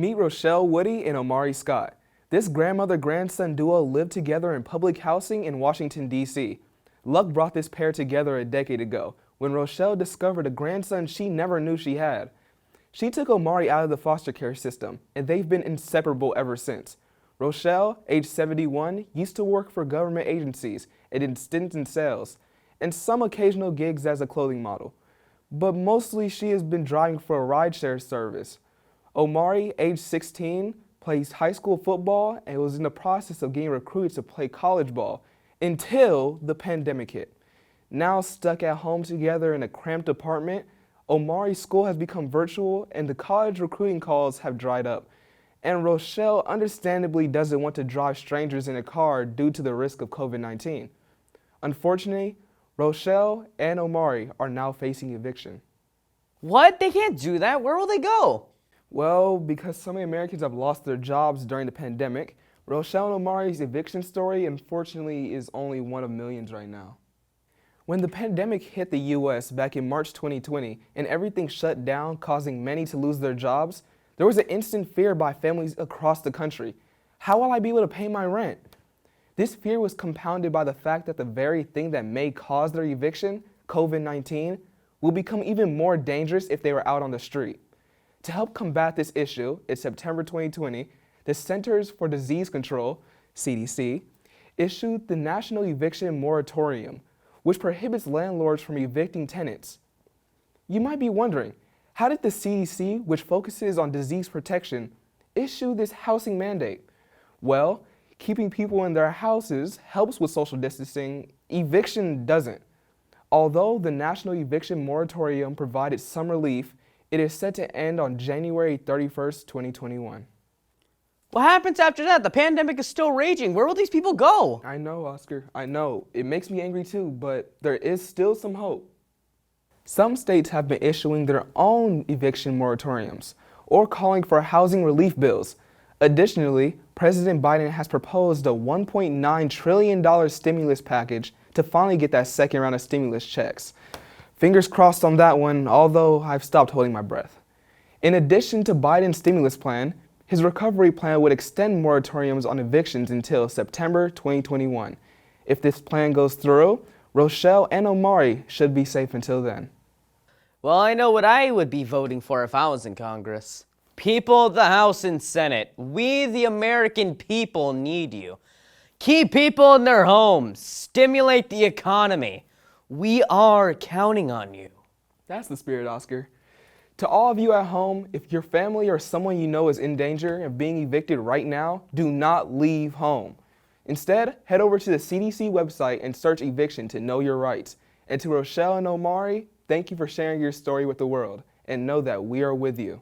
Meet Rochelle Woody and Omari Scott. This grandmother-grandson duo lived together in public housing in Washington, D.C. Luck brought this pair together a decade ago when Rochelle discovered a grandson she never knew she had. She took Omari out of the foster care system, and they've been inseparable ever since. Rochelle, age 71, used to work for government agencies and did stints in sales, and some occasional gigs as a clothing model. But mostly she has been driving for a rideshare service. Omari, age 16, plays high school football and was in the process of getting recruited to play college ball until the pandemic hit. Now stuck at home together in a cramped apartment, Omari's school has become virtual and the college recruiting calls have dried up. And Rochelle understandably doesn't want to drive strangers in a car due to the risk of COVID-19. Unfortunately, Rochelle and Omari are now facing eviction. What? They can't do that. Where will they go? Well, because so many Americans have lost their jobs during the pandemic, Rochelle and Omari's eviction story unfortunately is only one of millions right now. When the pandemic hit the U.S. back in March 2020 and everything shut down, causing many to lose their jobs, there was an instant fear by families across the country. How will I be able to pay my rent? This fear was compounded by the fact that the very thing that may cause their eviction, COVID-19, will become even more dangerous if they were out on the street. To help combat this issue, in September 2020, the Centers for Disease Control, CDC, issued the National Eviction Moratorium, which prohibits landlords from evicting tenants. You might be wondering, how did the CDC, which focuses on disease protection, issue this housing mandate? Well, keeping people in their houses helps with social distancing. Eviction doesn't. Although the National Eviction Moratorium provided some relief, it is set to end on January 31st, 2021. What happens after that? The pandemic is still raging. Where will these people go? I know, Oscar, I know. It makes me angry too, but there is still some hope. Some states have been issuing their own eviction moratoriums or calling for housing relief bills. Additionally, President Biden has proposed a $1.9 trillion stimulus package to finally get that second round of stimulus checks. Fingers crossed on that one, although I've stopped holding my breath. In addition to Biden's stimulus plan, his recovery plan would extend moratoriums on evictions until September 2021. If this plan goes through, Rochelle and Omari should be safe until then. Well, I know what I would be voting for if I was in Congress. People of the House and Senate, we the American people need you. Keep people in their homes. Stimulate the economy. We are counting on you. That's the spirit, Oscar. To all of you at home, if your family or someone you know is in danger of being evicted right now, do not leave home. Instead, head over to the CDC website and search eviction to know your rights. And to Rochelle and Omari, thank you for sharing your story with the world, and know that we are with you.